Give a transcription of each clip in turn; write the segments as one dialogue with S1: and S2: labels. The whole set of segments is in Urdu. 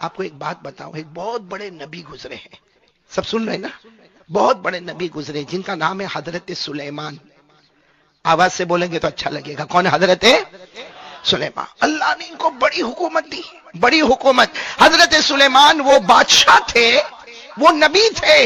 S1: آپ کو ایک بات بتاؤں، ایک بہت بڑے نبی گزرے ہیں، سب سن رہے ہیں نا؟ بہت بڑے نبی گزرے جن کا نام ہے حضرت سلیمان. آواز سے بولیں گے تو اچھا لگے گا. کون ہے حضرت سلیمان؟ اللہ نے ان کو بڑی حکومت دی، بڑی حکومت. حضرت سلیمان وہ بادشاہ تھے، وہ نبی تھے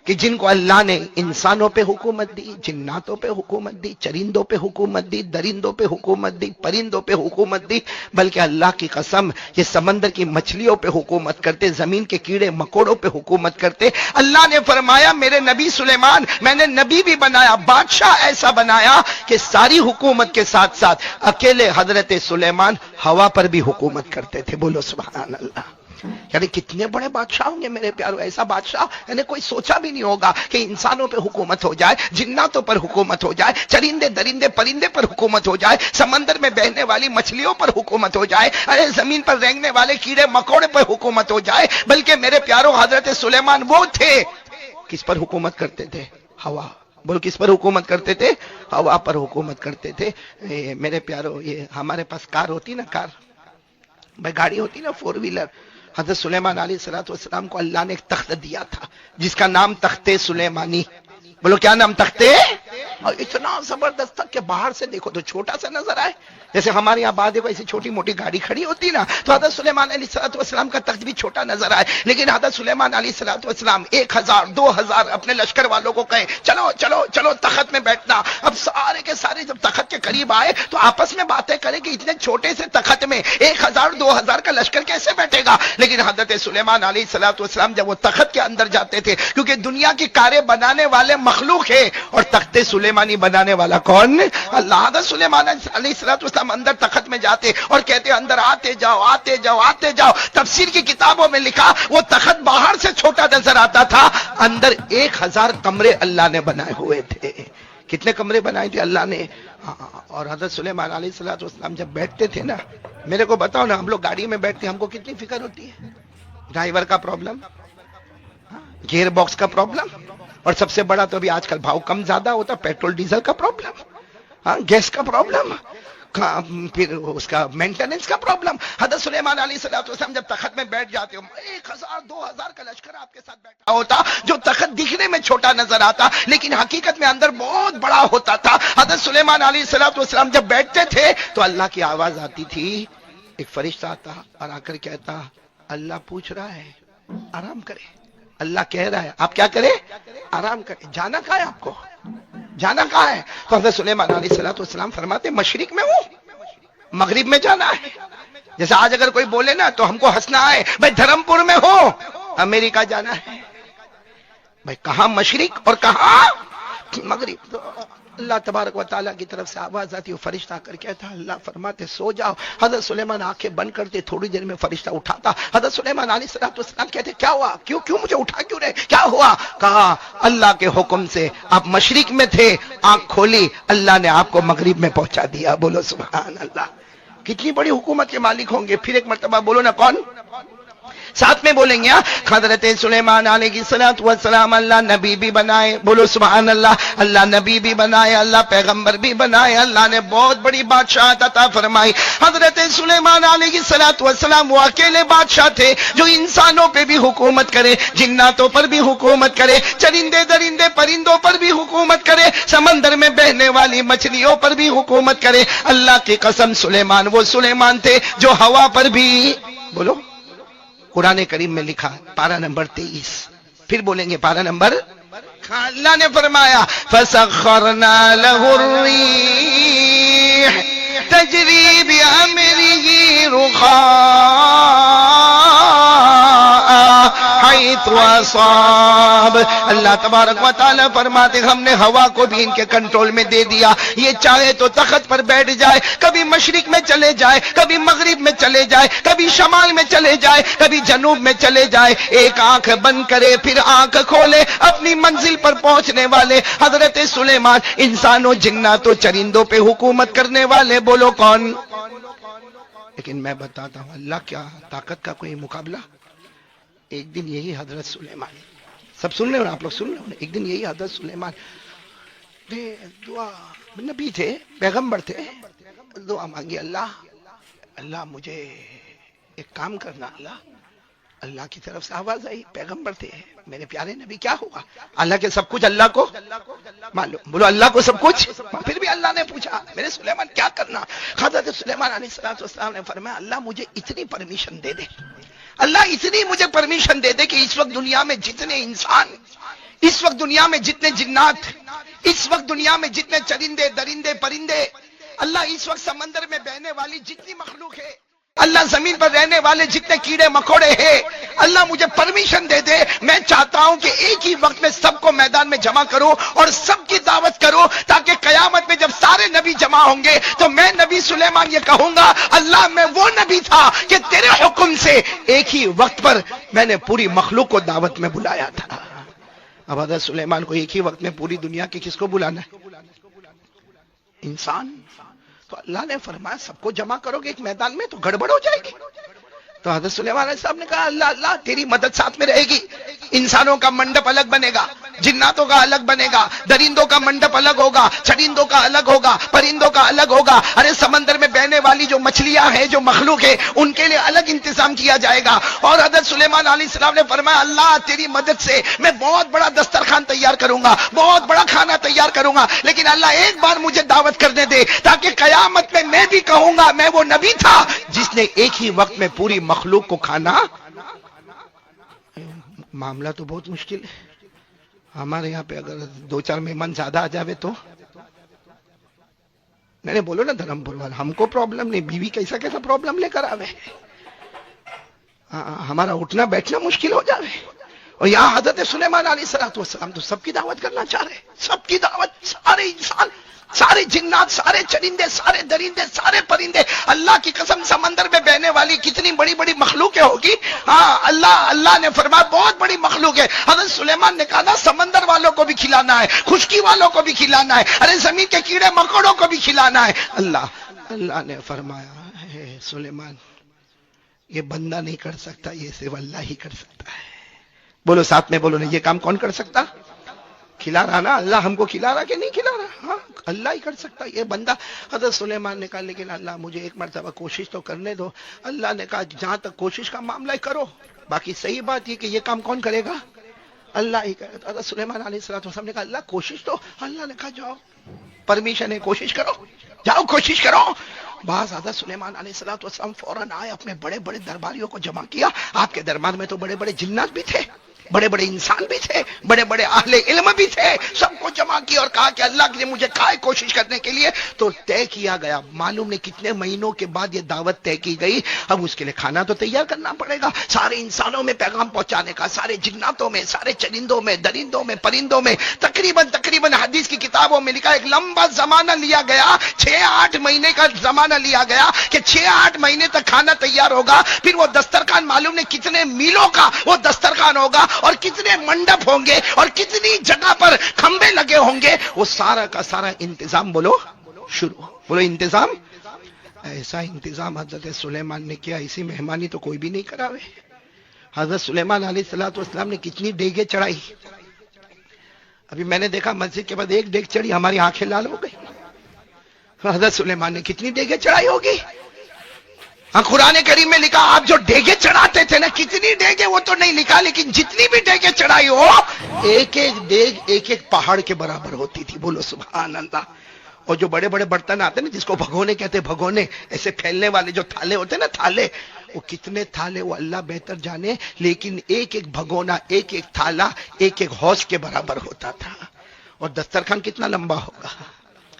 S1: کہ جن کو اللہ نے انسانوں پہ حکومت دی، جناتوں پہ حکومت دی، چرندوں پہ حکومت دی، درندوں پہ حکومت دی، پرندوں پہ حکومت دی. بلکہ اللہ کی قسم یہ سمندر کی مچھلیوں پہ حکومت کرتے، زمین کے کیڑے مکوڑوں پہ حکومت کرتے. اللہ نے فرمایا میرے نبی سلیمان میں نے نبی بھی بنایا، بادشاہ ایسا بنایا کہ ساری حکومت کے ساتھ ساتھ اکیلے حضرت سلیمان ہوا پر بھی حکومت کرتے تھے. بولو سبحان اللہ. یعنی کتنے بڑے بادشاہ ہوں گے میرے پیارو. ایسا بادشاہ یعنی کوئی سوچا بھی نہیں ہوگا کہ انسانوں پہ حکومت ہو جائے، جناتوں پر حکومت ہو جائے، چرندے درندے پرندے پر حکومت ہو جائے، سمندر میں بہنے والی مچھلیوں پر حکومت ہو جائے، ارے زمین پر رینگنے والے کیڑے مکوڑے پر حکومت ہو جائے. بلکہ میرے پیارو حضرت سلیمان وہ تھے کس پر حکومت کرتے تھے؟ ہوا. بول کس پر حکومت کرتے تھے؟ ہوا پر حکومت کرتے تھے. میرے پیارو یہ ہمارے پاس کار ہوتی نا، کار بھائی گاڑی ہوتی نا، 4 ویلر. حضرت سلیمان علیہ السلام کو اللہ نے ایک تخت دیا تھا جس کا نام تخت سلیمانی. بولو کیا نام؟ تخت. اور اتنا زبردست تھا کہ باہر سے دیکھو تو چھوٹا سا نظر آئے. جیسے ہمارے یہاں بعد ایسی چھوٹی موٹی گاڑی کھڑی ہوتی نا، تو حضرت سلیمان علیہ السلام کا تخت بھی چھوٹا نظر آئے. لیکن حضرت سلیمان علیہ السلام 1000 2000 اپنے لشکر والوں کو کہے چلو چلو چلو تخت میں بیٹھنا. اب سارے کے سارے جب تخت کے قریب آئے تو آپس میں باتیں کریں کہ اتنے چھوٹے سے تخت میں 1000 2000 کا لشکر کیسے بیٹھے گا. لیکن حضرت سلیمان علیہ السلام جب وہ تخت کے اندر جاتے تھے، کیونکہ دنیا کی کاریں بنانے والے مخلوق ہے اور تخت سلیمانی بنانے والا کون؟ اللہ. حضرت سلیمان علیہ السلام اندر تخت میں جاتے اور کہتے اندر آتے جاؤ آتے جاؤ آتے جاؤ. تفسیر کی کتابوں میں لکھا وہ تخت باہر سے چھوٹا نظر آتا تھا، اندر 1000 کمرے اللہ نے بنائے ہوئے تھے. کتنے کمرے بنائے تھے اللہ نے. اور حضرت سلیمان علیہ السلام جب بیٹھتے تھے نا، میرے کو بتاؤ نا، ہم لوگ گاڑی میں بیٹھتے ہم کو کتنی فکر ہوتی ہے؟ ڈرائیور کا پرابلم، گیئر باکس کا پرابلم، اور سب سے بڑا تو ابھی آج کل بھاؤ کم زیادہ ہوتا، پیٹرول ڈیزل کا پرابلم، گیس کا پرابلم، پھر اس کا مینٹیننس کا پرابلم. حضرت سلیمان علیہ السلام جب تخت میں بیٹھ جاتے ہو، 1000 2000 کا لشکر آپ کے ساتھ بیٹھا ہوتا، جو تخت دکھنے میں چھوٹا نظر آتا لیکن حقیقت میں اندر بہت بڑا ہوتا تھا. حضرت سلیمان علیہ السلام جب بیٹھتے تھے تو اللہ کی آواز آتی تھی، ایک فرشتہ آتا اور آ کر کہتا اللہ پوچھ رہا ہے آرام کرے. اللہ کہہ رہا ہے آپ کیا کرے؟ آرام کرے. جانا کہاں ہے آپ کو؟ جانا کہاں ہے؟ تو حضرت سلیمان علیہ السلام فرماتے مشرق میں ہوں، مغرب میں جانا ہے. جیسے آج اگر کوئی بولے نا تو ہم کو ہنسنا آئے، بھائی دھرم پور میں ہو، امریکہ جانا ہے. بھائی کہاں مشرق اور کہاں مغرب؟ تو اللہ تبارک و تعالیٰ کی طرف سے آواز آتی ہے، فرشتہ آ کر کہتا اللہ فرماتے سو جاؤ. حضرت سلیمان آنکھیں بند کرتے، تھوڑی دیر میں فرشتہ اٹھاتا. حضرت سلیمان علیہ السلام کہتے کیا ہوا؟ کیوں مجھے اٹھا کیوں رہے؟ کیا ہوا؟ کہا اللہ کے حکم سے آپ مشرق میں تھے، آنکھ کھولی، اللہ نے آپ کو مغرب میں پہنچا دیا. بولو سبحان اللہ. کتنی بڑی حکومت کے مالک ہوں گے. پھر ایک مرتبہ بولو نا کون؟ ساتھ میں بولیں گے. حضرت سلیمان علیہ السلام اللہ نبی بھی بنائے. بولو سبحان اللہ. اللہ نبی بھی بنائے، اللہ پیغمبر بھی بنائے، اللہ نے بہت بڑی بادشاہت عطا فرمائی. حضرت سلیمان علیہ السلام وہ اکیلے بادشاہ تھے جو انسانوں پہ بھی حکومت کرے، جناتوں پر بھی حکومت کرے، چرندے درندے پرندوں پر بھی حکومت کرے، سمندر میں بہنے والی مچھلیوں پر بھی حکومت کرے. اللہ کی قسم سلیمان وہ سلیمان تھے جو ہوا پر بھی. بولو قرآن کریم میں لکھا پارہ نمبر 23. پھر بولیں گے پارہ نمبر. اللہ نے فرمایا فَسَخَّرْنَا لَهُ الرِّيحَ تَجْرِي بِأَمْرِهِ رُخَاءً حَيْثُ أَصَابَ. اللہ تبارک و تعالیٰ فرماتے ہم نے ہوا کو بھی ان کے کنٹرول میں دے دیا. یہ چاہے تو تخت پر بیٹھ جائے، کبھی مشرق میں چلے جائے، کبھی مغرب میں چلے جائے، کبھی شمال میں چلے جائے، کبھی جنوب میں چلے جائے. ایک آنکھ بند کرے پھر آنکھ کھولے، اپنی منزل پر پہنچنے والے حضرت سلیمان انسانوں جناتوں چرندوں پہ حکومت کرنے والے. بولو کون؟ لیکن میں بتاتا ہوں اللہ کیا طاقت کا کوئی مقابلہ. ایک دن یہی حضرت سلیمان، سب سن رہے ہو آپ لوگ سن رہے ہو، ایک دن یہی حضرت سلیمان دعا، نبی تھے پیغمبر تھے، دعا مانگی اللہ مجھے ایک کام کرنا، اللہ اللہ کی طرف سے آواز آئی، پیغمبر تھے میرے پیارے نبی، کیا ہوا؟ اللہ کے سب کچھ اللہ کو معلوم، بولو اللہ کو سب کچھ۔ پھر بھی اللہ نے پوچھا میرے سلیمان کیا کرنا؟ حضرت سلیمان علیہ السلام نے فرمایا اللہ مجھے اتنی پرمیشن دے دے، اللہ اتنی مجھے پرمیشن دے دے کہ اس وقت دنیا میں جتنے انسان، اس وقت دنیا میں جتنے جنات، اس وقت دنیا میں جتنے چرندے درندے پرندے، اللہ اس وقت سمندر میں بہنے والی جتنی مخلوق ہے، اللہ زمین پر رہنے والے جتنے کیڑے مکوڑے ہیں، اللہ مجھے پرمیشن دے دے، میں چاہتا ہوں کہ ایک ہی وقت میں سب کو میدان میں جمع کروں اور سب کی دعوت کروں، تاکہ قیامت میں جب سارے نبی جمع ہوں گے تو میں نبی سلیمان یہ کہوں گا اللہ میں وہ نبی تھا کہ تیرے حکم سے ایک ہی وقت پر میں نے پوری مخلوق کو دعوت میں بلایا تھا۔ اب حضرت سلیمان کو ایک ہی وقت میں پوری دنیا کے کس کو بلانا ہے؟ انسان۔ تو اللہ نے فرمایا سب کو جمع کرو گے ایک میدان میں تو گڑبڑ ہو جائے گی۔ تو حضرت سلیمان علیہ السلام نے کہا اللہ اللہ تیری مدد ساتھ میں رہے گی، انسانوں کا منڈپ الگ بنے گا، جناتوں کا الگ بنے گا، درندوں کا منڈپ الگ ہوگا، چرندوں کا الگ ہوگا، پرندوں کا الگ ہوگا، ارے سمندر میں بہنے والی جو مچھلیاں ہیں، جو مخلوق ہے، ان کے لیے الگ انتظام کیا جائے گا۔ اور حضرت سلیمان علیہ السلام نے فرمایا اللہ تیری مدد سے میں بہت بڑا دسترخوان تیار کروں گا، بہت بڑا کھانا تیار کروں گا، لیکن اللہ ایک بار مجھے دعوت کرنے دے تاکہ قیامت میں بھی کہوں گا میں وہ نبی تھا جس نے ایک ہی وقت میں پوری مخلوق کو کھانا۔ معاملہ تو بہت مشکل ہے، ہمارے یہاں پہ اگر 2-4 مہمان زیادہ آ جاوے تو میں نے بولو نا دھرم پور والا ہم کو پرابلم نہیں، بیوی کیسا کیسا پرابلم لے کر آوے، ہمارا اٹھنا بیٹھنا مشکل ہو جاوے، اور یہاں حضرت سلیمان علیہ السلام تو سب کی دعوت کرنا چاہ رہے، سب کی دعوت، سارے انسان، سارے جنات، سارے چرندے، سارے درندے، سارے پرندے، اللہ کی قسم سمندر میں بہنے والی کتنی بڑی بڑی مخلوقیں ہوگی، ہاں اللہ نے فرمایا بہت بڑی مخلوق ہے۔ حضرت سلیمان نے کہا نا سمندر والوں کو بھی کھلانا ہے، خشکی والوں کو بھی کھلانا ہے، ارے زمین کے کیڑے مکوڑوں کو بھی کھلانا ہے۔ اللہ نے فرمایا اے سلیمان یہ بندہ نہیں کر سکتا، یہ صرف اللہ ہی کر سکتا ہے۔ بولو ساتھ میں بولو نا، یہ کام کون کر سکتا؟ کھلا رہا نا اللہ، ہم کو کھلا رہا کہ نہیں کھلا رہا؟ ہاں اللہ ہی کر سکتا یہ بندہ۔ حضرت سلیمان نے کہا لیکن اللہ مجھے ایک مرتبہ کوشش تو کرنے دو۔ اللہ نے کہا جہاں تک کوشش کا معاملہ ہے کرو، باقی صحیح بات یہ کہ یہ کام کون کرے گا؟ اللہ ہی کرے گا۔ حضرت سلیمان علیہ السلام نے کہا اللہ کوشش تو، اللہ نے کہا جاؤ پرمیشن ہے کوشش کرو، جاؤ کوشش کرو۔ بعض حضرت سلیمان علیہ السلام فوراً آئے، اپنے بڑے بڑے درباریوں کو جمع کیا۔ آپ کے دربار میں تو بڑے بڑے جنات بھی تھے، بڑے بڑے انسان بھی تھے، بڑے بڑے اہل علم بھی تھے، سب کو جمع کیا اور کہا کہ اللہ نے مجھے کہا ہے کوشش کرنے کے لیے، تو طے کیا گیا، معلوم نہیں کتنے مہینوں کے بعد یہ دعوت طے کی گئی۔ اب اس کے لیے کھانا تو تیار کرنا پڑے گا، سارے انسانوں میں پیغام پہنچانے کا، سارے جناتوں میں، سارے چرندوں میں، درندوں میں، پرندوں میں، تقریباً حدیث کی کتابوں میں لکھا ایک لمبا زمانہ لیا گیا، 6-8 مہینے کا زمانہ لیا گیا کہ 6-8 مہینے تک کھانا تیار ہوگا، پھر وہ دسترخوان معلوم نہیں کتنے میلوں کا وہ دسترخوان ہوگا، اور کتنے منڈپ ہوں گے اور کتنی جگہ پر کھمبے لگے ہوں گے، وہ سارا کا سارا انتظام بولو شروع، بولو انتظام۔ ایسا انتظام حضرت سلیمان نے کیا، اسی مہمانی تو کوئی بھی نہیں کراوے۔ حضرت سلیمان علیہ السلام نے کتنی دیگیں چڑھائی، ابھی میں نے دیکھا مسجد کے بعد ایک دیگ چڑھی ہماری آنکھیں لال ہو گئی۔ حضرت سلیمان نے کتنی دیگیں چڑھائی ہوگی؟ ہاں قرآن کریم میں لکھا آپ جو ڈیگے چڑھاتے تھے نا، کتنی ڈیگے وہ تو نہیں لکھا، لیکن جتنی بھی ڈیگے چڑھائی ہو ایک ایک ڈیگ ایک ایک پہاڑ کے برابر ہوتی تھی، بولو سبحان اللہ۔ اور جو بڑے بڑے برتن آتے نا جس کو بھگونے کہتے، بھگونے ایسے پھیلنے والے جو تھالے ہوتے نا، تھالے، وہ کتنے تھالے وہ اللہ بہتر جانے، لیکن ایک ایک بھگونا، ایک ایک تھالا ایک ایک حوض کے برابر ہوتا تھا۔ اور دسترخوان کتنا لمبا ہوگا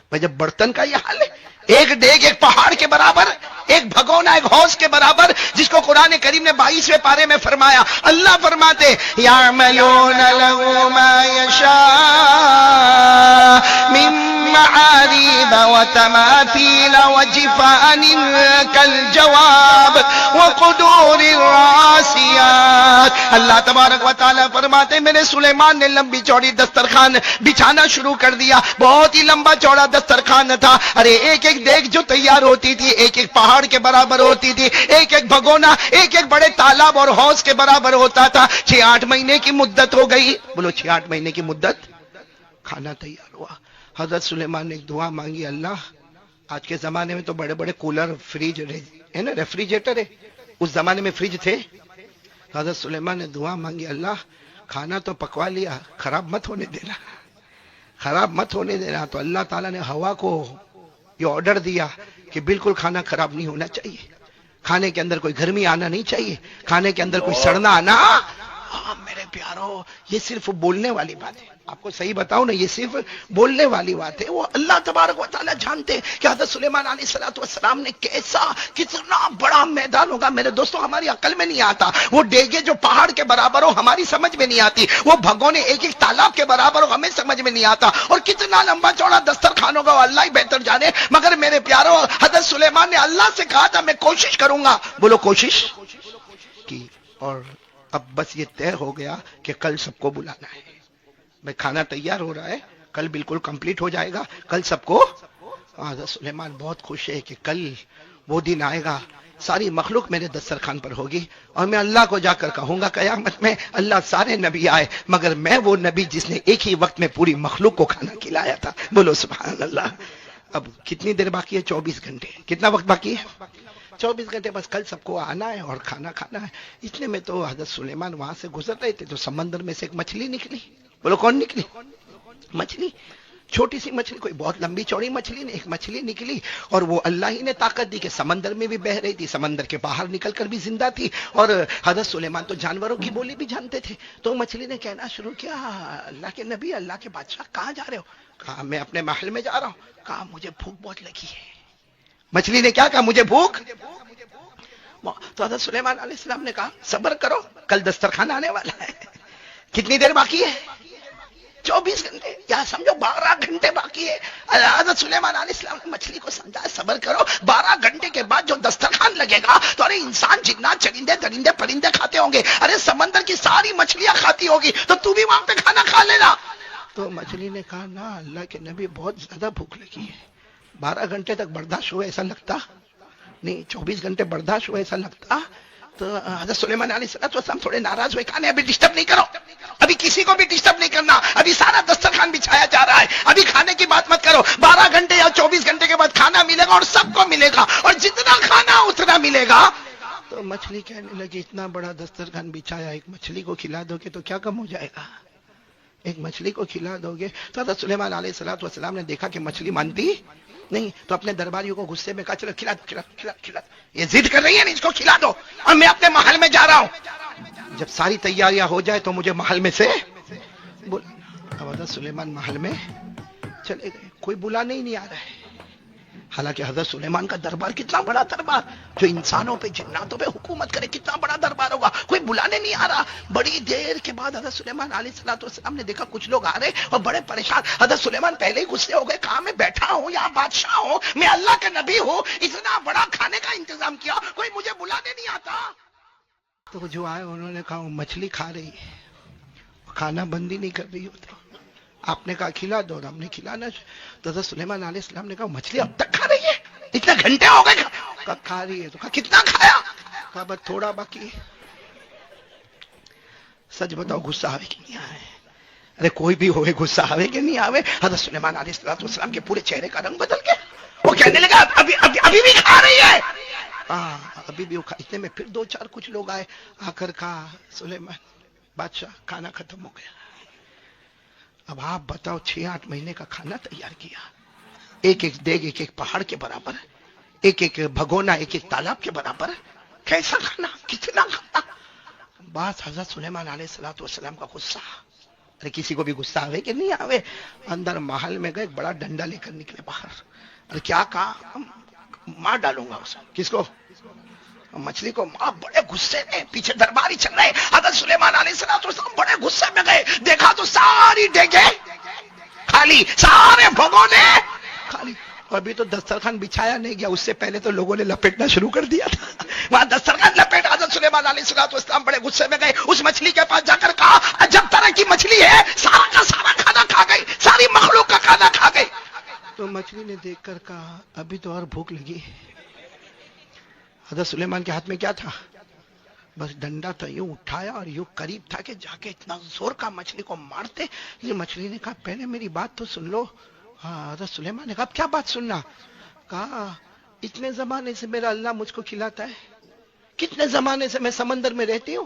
S1: بھائی، جب برتن کا یہ حال ہے، ایک ڈیگ ایک پہاڑ کے برابر، ایک بھگونا ایک حوض کے برابر، جس کو قرآن کریم نے 22ویں پارے میں فرمایا، اللہ فرماتے یعملون له ما یشاء من محاريب وتماثيل وجفان كالجواب وقدور الراسيات۔ اللہ تبارک و تعالیٰ فرماتے میرے سلیمان نے لمبی چوڑی دسترخوان بچھانا شروع کر دیا، بہت ہی لمبا چوڑا دسترخوان تھا، ارے ایک ایک دیگ جو تیار ہوتی تھی ایک ایک پہاڑ کے برابر ہوتی تھی، ایک ایک بھگونا ایک ایک بڑے تالاب اور حوض کے برابر ہوتا تھا۔ 6-8 مہینے کی مدت ہو گئی، بولو 6-8 مہینے کی مدت، کھانا تیار ہوا۔ حضرت سلیمان نے ایک دعا مانگی، اللہ آج کے زمانے میں تو بڑے بڑے کولر، فریج ہے نا، ریفریجریٹر ہے، اس زمانے میں فریج تھے، حضرت سلیمان نے دعا مانگی، اللہ کھانا تو پکوا لیا، خراب مت ہونے دینا، خراب مت ہونے دینا. تو اللہ تعالیٰ نے ہوا کو یہ آرڈر دیا کہ بالکل کھانا خراب نہیں ہونا چاہیے، کھانے کے اندر کوئی گرمی آنا نہیں چاہیے، کھانے کے اندر کوئی سڑنا آنا. میرے پیارو، یہ صرف بولنے والی بات ہے. آپ کو صحیح بتاؤں نا، یہ صرف بولنے والی بات ہے. وہ اللہ تبارک و تعالیٰ جانتے ہیں کہ حضرت سلیمان علیہ السلام نے کیسا، کتنا بڑا میدان ہوگا. میرے دوستوں، ہماری عقل میں نہیں آتا. وہ ڈیگے جو پہاڑ کے برابر ہو ہماری سمجھ میں نہیں آتی، وہ بھگونے ایک ایک تالاب کے برابر ہو ہمیں سمجھ میں نہیں آتا، اور کتنا لمبا چوڑا دسترخوان ہوگا وہ اللہ ہی بہتر جانے. مگر میرے پیارو، حضرت سلیمان نے اللہ سے کہا تھا میں کوشش کروں گا. بولو کوشش کی، اور اب بس یہ طے ہو گیا کہ کل سب کو بلانا ہے. میں کھانا تیار ہو رہا ہے، کل بالکل کمپلیٹ ہو جائے گا، کل سب کو. حضرت سلیمان بہت خوش ہے کہ کل وہ دن آئے گا، ساری مخلوق میرے دسترخوان پر ہوگی، اور میں اللہ کو جا کر کہوں گا قیامت میں اللہ سارے نبی آئے مگر میں وہ نبی جس نے ایک ہی وقت میں پوری مخلوق کو کھانا کھلایا تھا. بولو سبحان اللہ. اب کتنی دیر باقی ہے؟ 24 گھنٹے. کتنا وقت باقی ہے؟ 24 گھنٹے. بس کل سب کو آنا ہے اور کھانا کھانا ہے. اتنے میں تو حضرت سلیمان وہاں سے گزر رہے تھے تو سمندر میں سے ایک مچھلی نکلی. بولو کون نکلی؟ مچھلی. چھوٹی سی مچھلی، کوئی بہت لمبی چوڑی مچھلی نہیں، ایک مچھلی نکلی، اور وہ اللہ ہی نے طاقت دی کہ سمندر میں بھی بہ رہی تھی، سمندر کے باہر نکل کر بھی زندہ تھی. اور حضرت سلیمان تو جانوروں کی بولی بھی جانتے تھے. تو مچھلی نے کہنا شروع کیا، اللہ کے نبی، اللہ کے بادشاہ کہاں جا رہے ہو؟ کہا میں اپنے محل میں جا رہا ہوں. کہا مجھے بھوک بہت لگی ہے. مچھلی نے کیا کہا؟ مجھے بھوک. تو حضرت سلیمان علیہ السلام نے کہا صبر کرو، کل دسترخوان آنے والا ہے. کتنی دیر باقی ہے؟ 24 گھنٹے، یا سمجھو 12 گھنٹے باقی ہے. حضرت سلیمان علیہ السلام نے مچھلی کو سمجھا صبر کرو، 12 گھنٹے کے بعد جو دسترخوان لگے گا تو ارے انسان، جنات، چرندے، درندے، پرندے کھاتے ہوں گے، ارے سمندر کی ساری مچھلیاں کھاتی ہوگی، تو تو بھی وہاں پہ کھانا کھا لینا. تو مچھلی نے کہا نا اللہ کے نبی بہت زیادہ بھوک لگی ہے. 12 گھنٹے تک برداشت ہوئے ایسا لگتا نہیں، 24 گھنٹے برداشت ہوئے ایسا لگتا. تو حضرت سلیمان علیہ السلام تھوڑے ناراض ہوئے. کہا نہیں، ابھی ڈسٹرب نہیں کرو، ابھی کسی کو بھی ڈسٹرب نہیں کرنا، ابھی سارا دسترخوان بچھایا جا رہا ہے، ابھی کھانے کی بات مت کرو. 12 گھنٹے یا 24 گھنٹے کے بعد کھانا ملے گا اور سب کو ملے گا، اور جتنا کھانا اتنا ملے گا. تو مچھلی کہنے لگی اتنا بڑا دسترخوان بچھایا، ایک مچھلی کو کھلا دو گے تو کیا کم ہو جائے گا؟ ایک مچھلی کو کھلا دو گے. تو حضرت سلیمان علیہ السلام نے دیکھا کہ مچھلی مانتی نہیں، تو اپنے درباریوں کو غصے میں کہا چلو کھلا دو، کھلا کھلا کھلا. یہ ضد کر رہی ہے نا، اس کو کھلا دو، اور میں اپنے محل میں جا رہا ہوں. جب ساری تیاریاں ہو جائے تو مجھے محل میں سے بول. اب حضرت سلیمان محل میں چلے گئے، کوئی بلانے ہی نہیں آ رہا ہے. حالانکہ حضرت سلیمان کا دربار کتنا بڑا دربار، جو انسانوں پہ جناتوں پہ حکومت کرے، کتنا بڑا دربار ہوگا، کوئی بلانے نہیں آ رہا. بڑی دیر کے بعد حضرت سلیمان علیہ السلام نے دیکھا کچھ لوگ آ رہے اور بڑے پریشان. حضرت سلیمان پہلے ہی غصے ہو گئے، کہا میں بیٹھا ہوں یہاں بادشاہ ہوں، میں اللہ کا نبی ہوں، اتنا بڑا کھانے کا انتظام کیا، کوئی مجھے بلانے نہیں آتا. تو جو آئے انہوں نے کہا وہ مچھلی کھا رہی ہے، کھانا بندی نہیں کر رہی ہوتی، آپ نے کہا کھلا دو، اور ہم نے کھلانا. تو حضرت سلیمان علیہ السلام نے کہا مچھلی اب تک کھا رہی ہے، اتنے گھنٹے ہو گئے. کہا کھا رہی ہے. تو کہا کتنا کھایا؟ کہا بس تھوڑا باقی ہے. سچ بتاؤ غصہ آوے کہ نہیں آوے؟ ارے کوئی بھی ہوئے غصہ آوے کہ نہیں آوے؟ حضرت سلیمان علیہ السلام کے پورے چہرے کا رنگ بدل گیا. وہ کہنے لگا ابھی بھی کھا رہی ہے. ابھی بھی. اتنے میں پھر 2-4 کچھ لوگ آئے، آ کر کہا سلیمان بادشاہ کھانا ختم ہو گیا. اب آپ بتاؤ 6-8 مہینے کا کھانا تیار کیا، ایک ایک دیگ ایک ایک پہاڑ کے برابر، ایک ایک بھگونا ایک ایک تالاب کے برابر، کیسا کھانا، کتنا کھانا. بس حضرت سلیمان علیہ السلام کا غصہ. ارے کسی کو بھی غصہ آوے کہ نہیں آوے؟ اندر محل میں گئے، ایک بڑا ڈنڈا لے کر نکلے باہر. ارے کیا کہا؟ مار ڈالوں گا اسے. کس کو؟ مچھلی کو. ماں بڑے غصے میں، پیچھے درباری چل رہے. حضرت سلیمان علیہ السلام بڑے غصے میں گئے، دیکھا تو ساری ڈیگے خالی، سارے بھگونے خالی. ابھی تو دسترخوان بچھایا نہیں گیا، اس سے پہلے تو لوگوں نے لپیٹنا شروع کر دیا تھا. وہاں دسترخوان لپیٹ. حضرت سلیمان علیہ السلام بڑے غصے میں گئے، اس مچھلی کے پاس جا کر کہا عجب طرح کی مچھلی ہے، سارا کا سارا کھانا کھا گئی، ساری مخلوق کا کھانا کھا گئی. تو مچھلی نے دیکھ کر کہا ابھی تو اور بھوک لگی. حضرت سلیمان کے ہاتھ میں کیا تھا؟ بس ڈنڈا تھا. یوں اٹھایا اور یوں قریب تھا کہ جا کے اتنا زور کا مچھلی کو مارتے. یہ مچھلی نے کہا پہلے میری بات تو سن لو. حضرت سلیمان نے کہا کیا بات سننا؟ کہا اتنے زمانے سے میرا اللہ مجھ کو کھلاتا ہے، کتنے زمانے سے میں سمندر میں رہتی ہوں،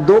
S2: 2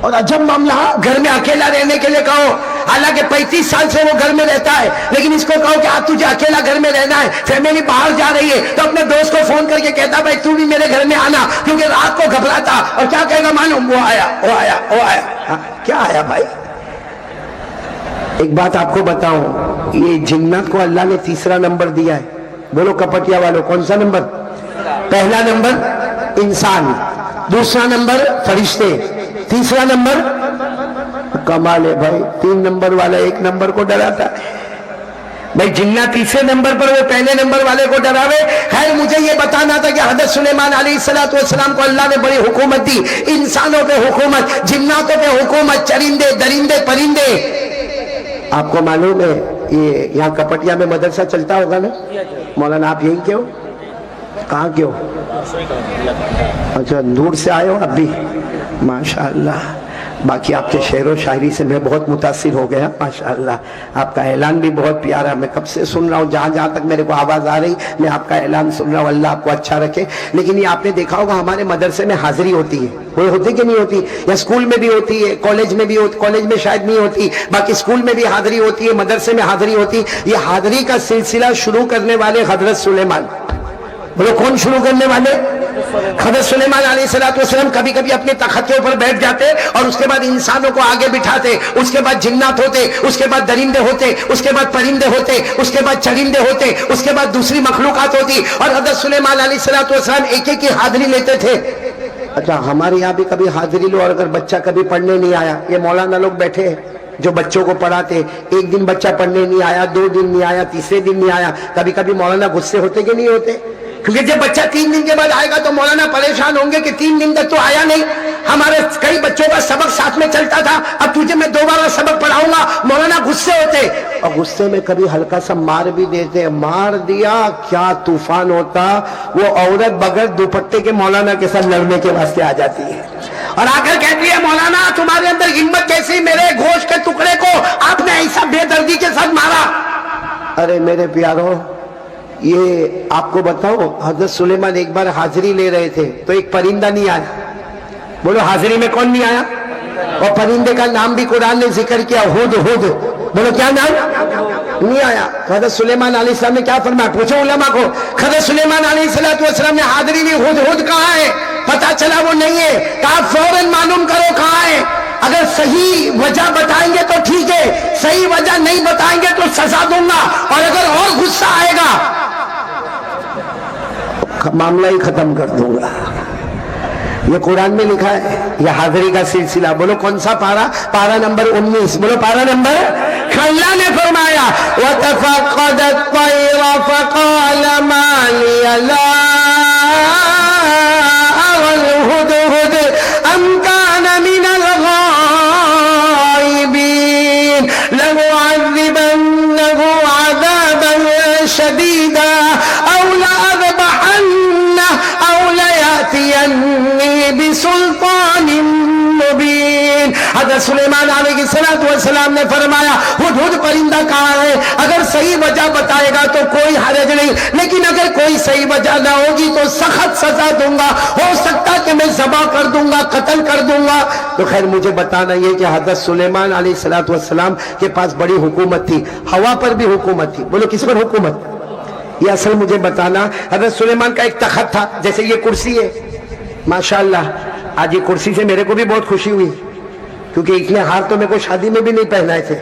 S2: اور عجب معاملہ، گھر میں اکیلا رہنے کے لیے کہو، حالانکہ 35 سال سے وہ گھر میں رہتا ہے، لیکن اس کو کہو کہ آج تجھے اکیلا گھر میں رہنا ہے، فیملی باہر جا رہی ہے، تو اپنے دوست کو فون کر کے کہتا بھائی تو بھی میرے گھر میں آنا، کیونکہ رات کو گھبراتا، اور کیا کہے گا معلوم، وہ آیا۔ کیا آیا بھائی؟ ایک بات آپ کو بتاؤں، یہ جنات کو اللہ نے تیسرا نمبر دیا ہے، بولو کپٹیا والوں، کون سا نمبر؟ پہلا نمبر انسان، دوسرا نمبر فرشتے، تیسرا نمبر، کمال ہے بھائی، 3 نمبر والا 1 نمبر کو ڈراتا ہے بھائی، جنات تیسرے نمبر پر وہ پہلے نمبر والے کو ڈراوے۔ خیر مجھے یہ بتانا تھا کہ حضرت سلیمان علیہ السلام کو اللہ نے بڑی حکومت دی، انسانوں پہ حکومت، جناتوں پہ حکومت، چرندے درندے پرندے۔ آپ کو معلوم ہے یہ یہاں کپٹیا میں مدرسہ چلتا ہوگا نا مولانا، آپ یہیں کے ہو؟ کہاں کے ہو؟ اچھا دور سے آئے ہو اب بھی، ماشاءاللہ۔ باقی آپ کے شعر و شاعری سے میں بہت متاثر ہو گیا، ماشاءاللہ۔ آپ کا اعلان بھی بہت پیارا، میں کب سے سن رہا ہوں، جہاں جہاں تک میرے کو آواز آ رہی میں آپ کا اعلان سن رہا ہوں، اللہ آپ کو اچھا رکھے۔ لیکن یہ آپ نے دیکھا ہوگا ہمارے مدرسے میں حاضری ہوتی ہے، وہ ہوتی کہ نہیں ہوتی؟ یا اسکول میں بھی ہوتی ہے، کالج میں بھی ہوتی، کالج میں شاید نہیں ہوتی، باقی اسکول میں بھی حاضری ہوتی ہے، مدرسے میں حاضری ہوتی۔ یہ حاضری کا سلسلہ شروع کرنے والے حضرت سلیمان، بولو کون شروع کرنے والے؟ حضرت سلیمان علیہ السلام کبھی کبھی اپنے تخت کے اوپر بیٹھ جاتے اور اس کے بعد انسانوں کو آگے بٹھاتے، اس کے بعد جنات ہوتے، اس کے بعد درندے ہوتے، اس کے بعد پرندے ہوتے، اس کے بعد چرندے ہوتے، اس کے بعد دوسری مخلوقات ہوتی، اور حضرت سلیمان علیہ السلام ایک ایک کی حاضری لیتے تھے۔ اچھا ہمارے یہاں بھی کبھی حاضری لو، اور اگر بچہ کبھی پڑھنے نہیں آیا، یہ مولانا لوگ بیٹھے ہیں جو بچوں کو پڑھاتے، ایک دن بچہ پڑھنے نہیں آیا، 2 دن نہیں آیا، تیسرے دن نہیں آیا، کبھی کبھی مولانا غصے ہوتے کہ نہیں ہوتے؟ کیونکہ جب بچہ 3 دن کے بعد آئے گا تو مولانا پریشان ہوں گے کہ 3 دن تک تو آیا نہیں، ہمارے کئی بچوں کا سبق ساتھ میں چلتا تھا، اب تجھے میں دوبارہ سبق پڑھاؤں گا، مولانا غصے ہوتے، اور غصے میں کبھی ہلکا سا مار بھی دیتے، مار دیا کیا طوفان ہوتا، وہ عورت بغیر دوپٹے کے مولانا کے ساتھ لڑنے کے واسطے آ جاتی ہے، اور آ کر کہتی ہے مولانا تمہارے اندر ہمت کیسی، میرے گوشت کے ٹکڑے کو آپ نے ایسا بے دردی کے ساتھ مارا۔ ارے میرے پیاروں، یہ آپ کو بتاؤ، حضرت سلیمان ایک بار حاضری لے رہے تھے تو ایک پرندہ نہیں آیا، بولو حاضری میں کون نہیں آیا؟ اور پرندے کا نام بھی قرآن نے ذکر کیا، ہود ہود، بولو کیا نام؟ نہیں آیا۔ حضرت سلیمان علیہ السلام نے کیا فرمایا؟ پوچھو علماء کو، حضرت سلیمان علیہ السلام نے حاضری لی، ہود ہود کہاں ہے؟ پتا چلا وہ نہیں ہے، کہا فوراً معلوم کرو کہاں ہے، اگر صحیح وجہ بتائیں گے تو ٹھیک ہے، صحیح وجہ نہیں بتائیں گے تو سزا دوں گا، اور اگر اور غصہ آئے گا معاملہ ہی ختم کر دوں گا۔ یہ قرآن میں لکھا ہے، یہ حاضری کا سلسلہ۔ بولو کون سا پارہ؟ پارہ نمبر 19، بولو پارہ نمبر۔ اللہ نے فرمایا وَتَفَقَّدَ الطَّيْرَ فَقَالَ مَا لِيَ لَا أَرَى الْهُدْهُدَ أَمْ كَانَ مِنَ الْغَائِبِينَ لَأُعَذِّبَنَّهُ عَذَابًا شَدِيدًا أَوْ لَأَذْبَحَنَّهُ أَوْ لَيَأْتِيَنِّي بِسُلْطَانٍ مُبِينٍ۔ حضرت سلیمان علیہ السلام نے فرمایا ہدہد پرندہ کہاں ہے؟ اگر صحیح وجہ بتائے گا تو کوئی حرج نہیں، لیکن اگر کوئی صحیح وجہ نہ ہوگی تو سخت سزا دوں گا، ہو سکتا کہ میں ذبح کر دوں گا، قتل کر دوں گا۔ تو خیر مجھے بتانا یہ کہ حضرت سلیمان علیہ السلام کے پاس بڑی حکومت تھی، ہوا پر بھی حکومت تھی، بولو کس پر حکومت؟ یہ اصل مجھے بتانا، حضرت سلیمان کا ایک تخت تھا، جیسے یہ کرسی ہے، ماشاءاللہ آج یہ کرسی سے میرے کو بھی بہت خوشی ہوئی، کیونکہ اتنے ہار تو میرے کو شادی میں بھی نہیں پہنائے تھے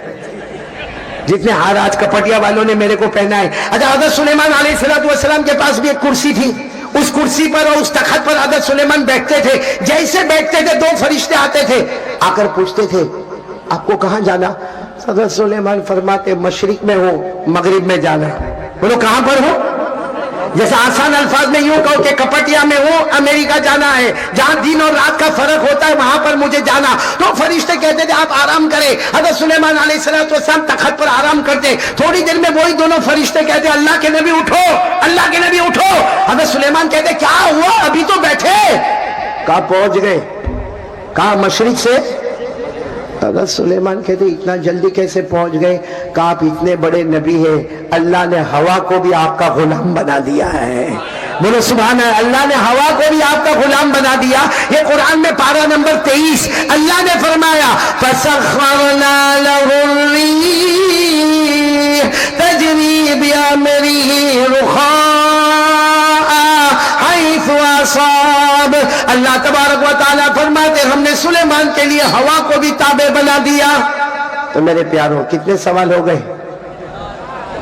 S2: جتنے ہار آج کپٹیا والوں نے میرے کو پہنائے۔ اچھا حضرت سلیمان علیہ السلام کے پاس بھی ایک کرسی تھی، اس کرسی پر اور اس تخت پر حضرت سلیمان بیٹھتے تھے، جیسے بیٹھتے تھے 2 فرشتے آتے تھے، آ کر پوچھتے تھے آپ کو کہاں جانا؟ حضرت سلیمان فرماتے مشرق میں ہو، مغرب میں جانا۔ بولو کہاں پر ہو؟ جیسے آسان الفاظ میں یوں کہو کہ کپٹیا میں ہوں، امریکہ جانا ہے، جہاں دن اور رات کا فرق ہوتا ہے وہاں پر مجھے جانا۔ تو فرشتے کہتے تھے آپ آرام کریں، حضرت سلیمان علیہ السلام تخت پر آرام کرتے، تھوڑی دیر میں وہی دونوں فرشتے کہتے اللہ کے نبی اٹھو، اللہ کے نبی اٹھو۔ حضرت سلیمان کہتے کیا ہوا؟ ابھی تو بیٹھے۔ کہاں پہنچ گئے؟ کہاں؟ مشرق سے۔ حضرت سلیمان کہتے اتنا جلدی کیسے پہنچ گئے؟ کہ آپ اتنے بڑے نبی ہیں، اللہ نے ہوا کو بھی آپ کا غلام بنا دیا ہے، بولو سبحان اللہ. اللہ نے ہوا کو بھی آپ کا غلام بنا دیا. یہ قرآن میں پارہ نمبر 23 اللہ نے فرمایا فَسَخَّرْنَا لَهُ الرِّيحَ تَجْرِي بِأَمْرِهِ رُخَاءً حَيْثُ أَصَابَ. اللہ تبارک و تعالیٰ فرماتے ہم نے سلیمان کے لیے ہوا کو بھی تابع بنا دیا. تو میرے پیاروں کتنے سوال ہو گئے؟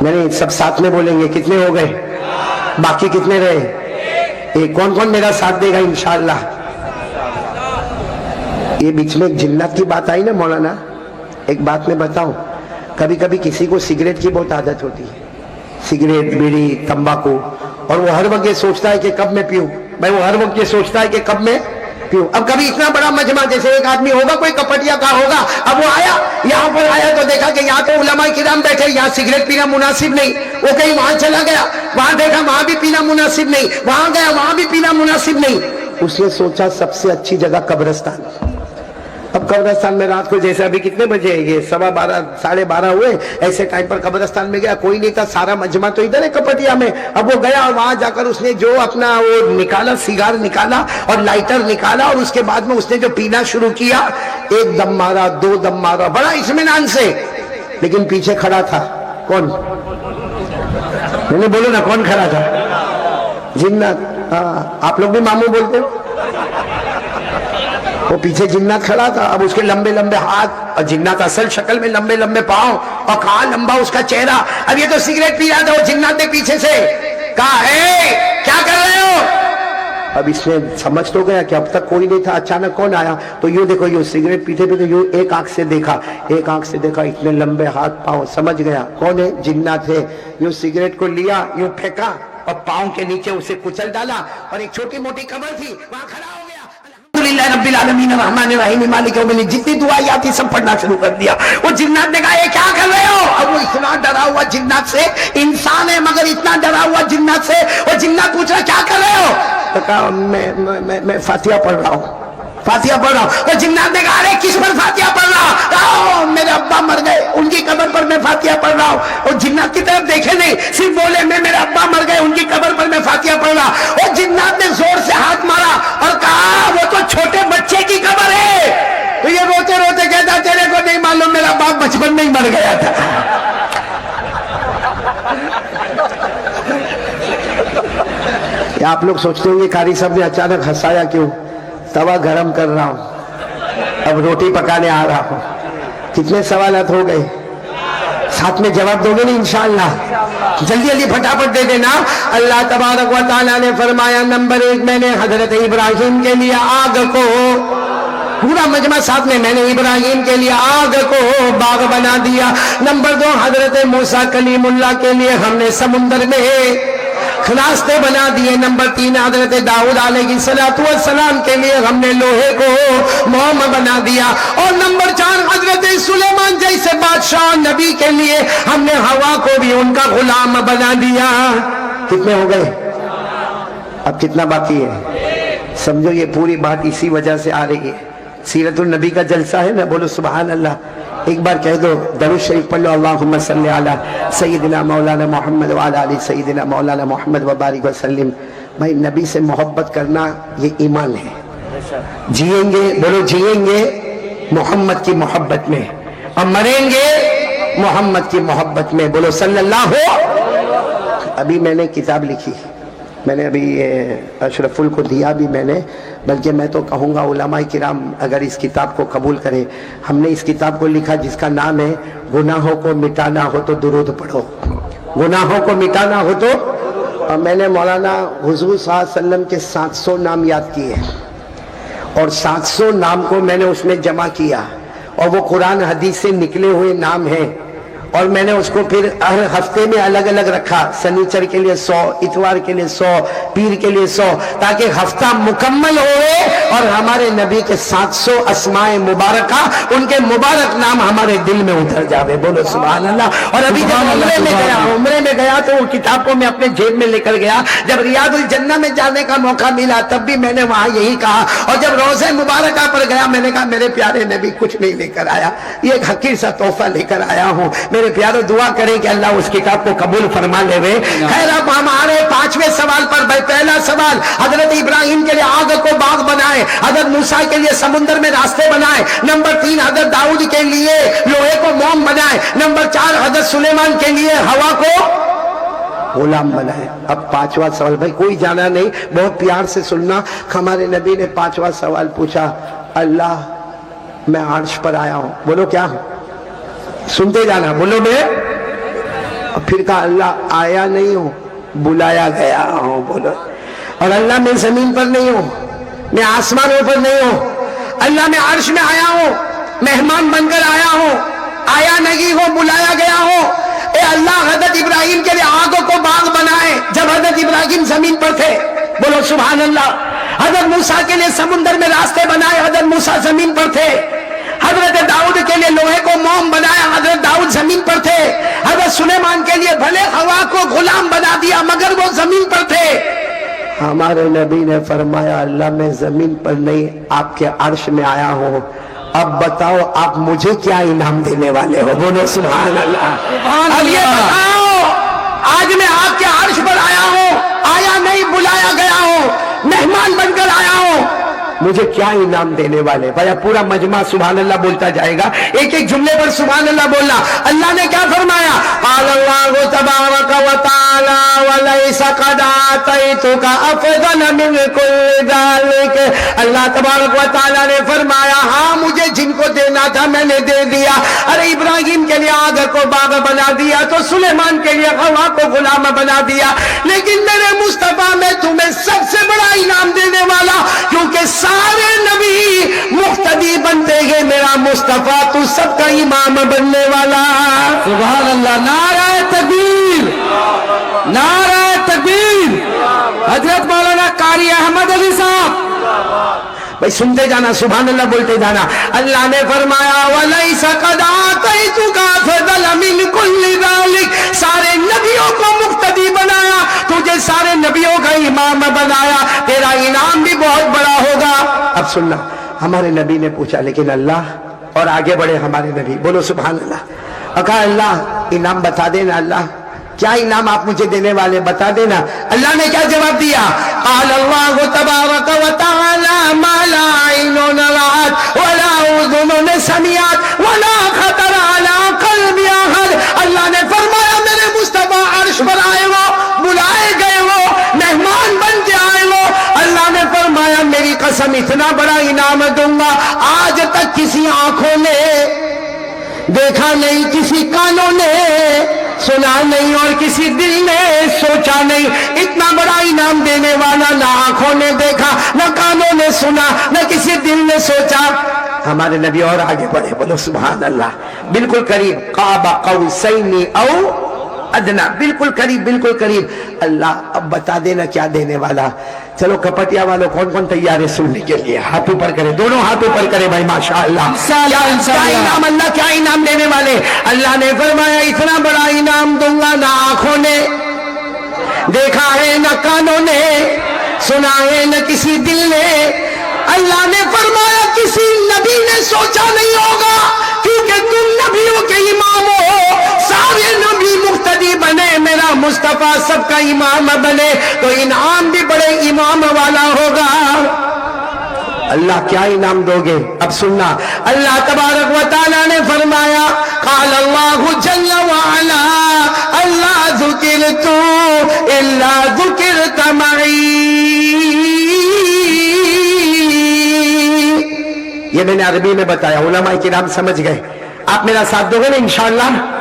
S2: میرے سب ساتھ میں بولیں گے کتنے ہو گئے؟ باقی کتنے رہے؟ ایک. کون کون میرا ساتھ دے گا انشاءاللہ؟ یہ بیچ میں جنت کی بات آئی نا مولانا. ایک بات میں بتاؤں, کبھی کبھی کسی کو سگریٹ کی بہت عادت ہوتی ہے, سگریٹ, بیڑی, تمباکو, اور وہ ہر وقت یہ سوچتا ہے کہ کب میں پیوں. بھائی وہ ہر وقت یہ سوچتا ہے کہ کب میں پیوں. اب کبھی اتنا بڑا مجمع, جیسے ایک آدمی ہوگا کوئی کپٹیا کا ہوگا, اب وہ آیا یہاں پر آیا تو دیکھا کہ یہاں تو علماء کرام بیٹھے, یہاں سگریٹ پینا مناسب نہیں. وہ کہیں وہاں چلا گیا, وہاں دیکھا وہاں بھی پینا مناسب نہیں, وہاں گیا وہاں بھی پینا مناسب نہیں. اس نے سوچا سب سے اچھی جگہ قبرستان. اب قبرستان میں رات کو, جیسے ابھی کتنے بجے, یہ 12:15 12:30 ہوئے, ایسے ٹائم پر قبرستان میں گیا, کوئی نہیں تھا, سارا مجمع تو ادھر ہے کپٹیا میں. اب وہ گیا اور وہاں جا کر اس نے جو اپنا وہ نکالا, سیگار نکالا اور لائٹر نکالا, اور اس کے بعد میں اس نے جو پینا شروع کیا, ایک دم مارا, 2 دم مارا, بڑا اطمینان سے. لیکن پیچھے کھڑا تھا کون؟ میں نے بولو نا کون کھڑا تھا؟ جنات. آپ لوگ بھی ماموں بولتے ہو. وہ پیچھے جنات کھڑا تھا. اب اس کے لمبے لمبے ہاتھ, اور جنات اصل شکل میں لمبے لمبے پاؤں, اور کہاں لمبا اس کا چہرہ. اب یہ تو سگریٹ پی رہا تھا, وہ جنات نے پیچھے سے کہا اے کیا کر رہے ہو. اب اس نے سمجھ تو گیا کہ اب تک کوئی نہیں تھا, اچانک کون آیا. تو یوں دیکھو, یوں سگریٹ پیتے پیتے یوں ایک آنکھ سے دیکھا, ایک آنکھ سے دیکھا, اتنے لمبے ہاتھ پاؤں, سمجھ گیا کون ہے, جنات ہے. یوں سگریٹ کو لیا, یوں پھینکا, اور پاؤں کے نیچے اسے کچل ڈالا, اور ایک چھوٹی موٹی قبر تھی وہاں کھڑا ہو گیا. الحمدللہ رب العالمین الرحمن الرحیم مالک یوم الدین, جتنی دعائیں آتی سب پڑھنا شروع کر دیا. وہ جنات نے کہا یہ کیا کر رہے ہو. اب وہ اتنا ڈرا ہوا جنات سے, انسان ہے مگر اتنا ڈرا ہوا جنات سے. وہ جنات پوچھ رہا کیا کر رہے ہو. تو کہا میں فاتحہ پڑھ رہا ہوں, فاتحہ پڑھ رہا ہوں. تو جنات نے کہا ارے کس پر فاتحہ پڑھ رہا. میرے ابا مر گئے, ان کی قبر پر میں فاتحہ پڑھ رہا ہوں. اور جنات کی طرف دیکھے نہیں, صرف بولے میں میرے ابا مر گئے, ان کی قبر پر میں فاتحہ پڑھ رہا. اور جنات نے زور سے ہاتھ مارا اور کہا وہ تو چھوٹے بچے کی قبر ہے. تو یہ روتے روتے کہتا تیرے کو نہیں معلوم میرا باپ بچپن میں ہی مر گیا تھا. آپ لوگ سوچتے ہوں گے قاری صاحب نے اچانک ہنسایا کیوں. توا گرم کر رہا ہوں, اب روٹی پکانے آ رہا ہوں. کتنے سوالات ہو گئے؟ ساتھ میں جواب دو گے نا انشاءاللہ؟ جلدی جلدی پھٹافٹ دے دینا. اللہ تبارک و تعالیٰ نے فرمایا نمبر 1 میں نے حضرت ابراہیم کے لیے آگ کو, پورا مجمع ساتھ میں نے ابراہیم کے لیے آگ کو باغ بنا دیا. نمبر 2 حضرت موسیٰ کلیم اللہ کے لیے ہم نے سمندر میں راستے بنا دیے. نمبر 3 حضرت داؤد علیہ السلام کے لیے ہم نے لوہے کو موم بنا دیا. اور نمبر 4 حضرت سلیمان جیسے بادشاہ نبی کے لیے ہم نے ہوا کو بھی ان کا غلام بنا دیا. کتنے ہو گئے؟ اب کتنا باقی ہے؟ سمجھو یہ پوری بات اسی وجہ سے آ رہی ہے. سیرت النبی کا جلسہ ہے نا, بولو سبحان اللہ. ایک بار کہہ دو درود شریف پڑھ لو, اللہم صلی علی سیدنا مولانا محمد وعلی آل سیدنا مولانا محمد وبارک وسلم. بھائی نبی سے محبت کرنا یہ ایمان ہے. جئیں گے, بولو جئیں گے محمد کی محبت میں, اور مریں گے محمد کی محبت میں. بولو صلی اللہ ہو. ابھی میں نے کتاب لکھی, میں نے ابھی اشرف ال کو دیا بھی میں نے, بلکہ میں تو کہوں گا علماء کرام اگر اس کتاب کو قبول کریں. ہم نے اس کتاب کو لکھا جس کا نام ہے گناہوں کو مٹانا ہو تو درود پڑھو. گناہوں کو مٹانا ہو تو, اور میں نے مولانا حضور صلی اللہ علیہ وسلم کے 700 نام یاد کیے, اور 700 نام کو میں نے اس میں جمع کیا, اور وہ قرآن حدیث سے نکلے ہوئے نام ہیں. اور میں نے اس کو پھر ہر ہفتے میں الگ الگ رکھا, سنیچر کے لیے 100, اتوار کے لیے 100, پیر کے لیے 100, تاکہ ہفتہ مکمل ہوئے اور ہمارے نبی کے 700 اسماء مبارکہ, ان کے مبارک نام ہمارے دل میں اتر جاوے. بولو سبحان اللہ. اور ابھی جب عمرے میں گیا تو وہ کتاب کو میں اپنے جیب میں لے کر گیا. جب ریاض الجنہ میں جانے کا موقع ملا تب بھی میں نے وہاں یہی کہا, اور جب روضہ مبارکہ پر گیا میں نے کہا میرے پیارے نبی کچھ نہیں لے کر آیا, یہ ایک حقیر سا تحفہ لے کر آیا ہوں. میرے میرے پیارو دعا کریں کہ اللہ اس کتاب کو قبول فرما لے وے. خیر اب ہمارے 5ویں سوال پر پہلا سوال حضرت ابراہیم کے لیے آگ کو باغ بنائے, حضرت موسیٰ کے لیے سمندر میں راستے بنائے. نمبر 3 حضرت داؤد کے لیے لوہے کو موم بنائے. نمبر 4 حضرت سلیمان کے لیے ہوا کو غلام بنائے. اب 5واں سوال, بھائی کوئی جانا نہیں, بہت پیار سے سننا. ہمارے نبی نے 5واں سوال پوچھا, اللہ میں عرش پر آیا ہوں. بولو کیا ہوں, سنتے جانا, بولو میں. پھر کہا اللہ آیا نہیں ہوں, بلایا گیا ہوں. بولو. اور اللہ میں زمین پر نہیں ہوں, میں آسمانوں پر نہیں ہوں, اللہ میں عرش میں آیا ہوں, مہمان بن کر آیا ہوں, آیا نہیں ہوں, بلایا گیا ہوں. اے اللہ حضرت ابراہیم کے لیے آگ کو باغ بنائے جب حضرت ابراہیم زمین پر تھے. بولو سبحان اللہ. حضرت موسیٰ کے لیے سمندر میں راستے بنائے, حضرت موسیٰ زمین پر تھے. حضرت داؤد کے لیے لوہے کو موم بنایا, حضرت داؤد زمین پر تھے. حضرت سلیمان کے لیے بھلے ہوا کو غلام بنا دیا مگر وہ زمین پر تھے. ہمارے نبی نے فرمایا اللہ میں زمین پر نہیں آپ کے عرش میں آیا ہوں. اب بتاؤ آپ مجھے کیا انعام دینے والے ہو. بولو سبحان اللہ. اب یہ بتاؤ, آج میں آپ کے عرش پر آیا ہوں, آیا نہیں بلایا گیا ہوں, مہمان بن کر آیا ہوں, مجھے کیا انعام دینے والے. بھائی پورا مجمع سبحان اللہ بولتا جائے گا, ایک ایک جملے پر سبحان اللہ بولنا. اللہ نے کیا فرمایا, قال اللہ تبارک و تعالی ولیس قد آتیتک افضل من کل ذلک. اللہ تبارک و تعالی نے فرمایا ہاں مجھے جن کو دینا تھا میں نے دے دیا. ارے ابراہیم کے لیے آگ کو باغ بنا دیا تو سلیمان کے لیے ہوا کو غلام بنا دیا, لیکن میرے مصطفیٰ میں تمہیں سب سے بڑا انعام دینے والا, کیونکہ سارے نبی مقتدی بنتے ہیں, میرا مصطفیٰ تو سب کا امام بننے والا.
S3: سبحان اللہ. نعرہ تکبیر, نعرہ تکبیر. حضرت مولانا قاری احمد علی صاحب.
S2: بھائی سنتے جانا, سبحان اللہ بولتے جانا. اللہ نے فرمایا وَلَيْسَ قَدْ آتَيْتُكَ أَفْضَلَ مِنْ كُلِّ ذَلِكَ. سارے نبیوں کو مقتدی بنایا, تجھے سارے نبیوں کا امام بنایا, تیرا انعام بھی بہت بڑا ہوگا. اب سننا, ہمارے نبی نے پوچھا لیکن اللہ, اور آگے بڑھے ہمارے نبی, بولو سبحان اللہ. کہا اللہ انعام بتا دینا, اللہ کیا انعام آپ مجھے دینے والے بتا دینا. اللہ نے کیا جواب دیا, قال اللہ تبارک و تعالی ما لا عین رأت ولا اذن سمعت ولا خطر علی قلب احد. اللہ نے فرمایا میرے مصطفیٰ عرش پر آئے وہ, بلائے گئے وہ, مہمان بن کے آئے وہ. اللہ نے فرمایا میری قسم اتنا بڑا انعام دوں گا آج تک کسی آنکھوں نے دیکھا نہیں, کسی کانوں نے سنا نہیں, اور کسی دل نے سوچا نہیں. اتنا بڑا انعام دینے والا نہ آنکھوں نے دیکھا, نہ کانوں نے سنا, نہ کسی دل نے سوچا. ہمارے نبی اور آگے بڑھے, بولو سبحان اللہ. بالکل قریب, قاب قوسین او ادنا, بالکل قریب, بالکل قریب. اللہ اب بتا دینا کیا دینے والا. چلو کپٹیا والوں کون کون تیار ہے سننے کے لیے, ہاتھ اوپر کرے, دونوں ہاتھ اوپر کرے بھائی. ماشاءاللہ. کیا انعام, اللہ کیا انعام دینے والے. اللہ نے فرمایا اتنا بڑا انعام دوں گا نہ آنکھوں نے دیکھا ہے, نہ کانوں نے سنا ہے, نہ کسی دل نے. اللہ نے فرمایا کسی نبی نے سوچا نہیں ہوگا, کیونکہ تم نبیوں کے امام ہو, سارے نبی مقتدی بنے, میرا مصطفیٰ سب کا امام بنے, تو انعام بھی بڑے امام والا ہوگا. اللہ کیا انعام دو گے, اب سننا. اللہ تبارک و تعالی نے فرمایا قال اللہ جل وعلا اللہ ذکرت الا ذکرت معی. یہ میں نے عربی میں بتایا, علماء کرام سمجھ گئے. آپ میرا ساتھ دو گے نا انشاءاللہ.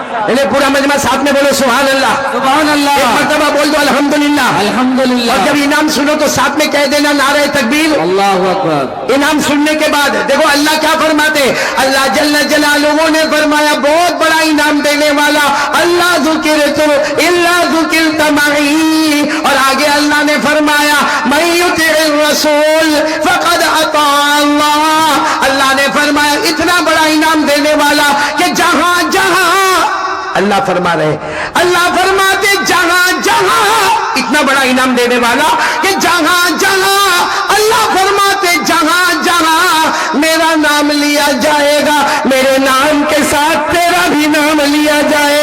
S2: پورا مجمع ساتھ میں بولو سبحان اللہ, سبحان اللہ. ایک مرتبہ بول دو الحمدللہ, الحمدللہ. اور جب انعام سنو تو ساتھ میں کہہ دینا نعرہ تکبیر, اللہ اکبر. انعام سننے کے بعد دیکھو اللہ کیا فرماتے. اللہ جل جلالہ نے فرمایا بہت بڑا انعام دینے والا, اللہ ذکرت الا ذکرت معی. اور آگے اللہ نے فرمایا من یطع الرسول فقد اطاع اللہ. اللہ نے فرمایا اتنا بڑا انعام دینے والا کہ جہاں جہاں, اللہ فرما رہے, اللہ فرماتے جہاں جہاں, اتنا بڑا انعام دینے والا کہ جہاں جہاں, اللہ فرماتے جہاں جہاں میرا نام لیا جائے گا, میرے نام کے ساتھ تیرا بھی نام لیا جائے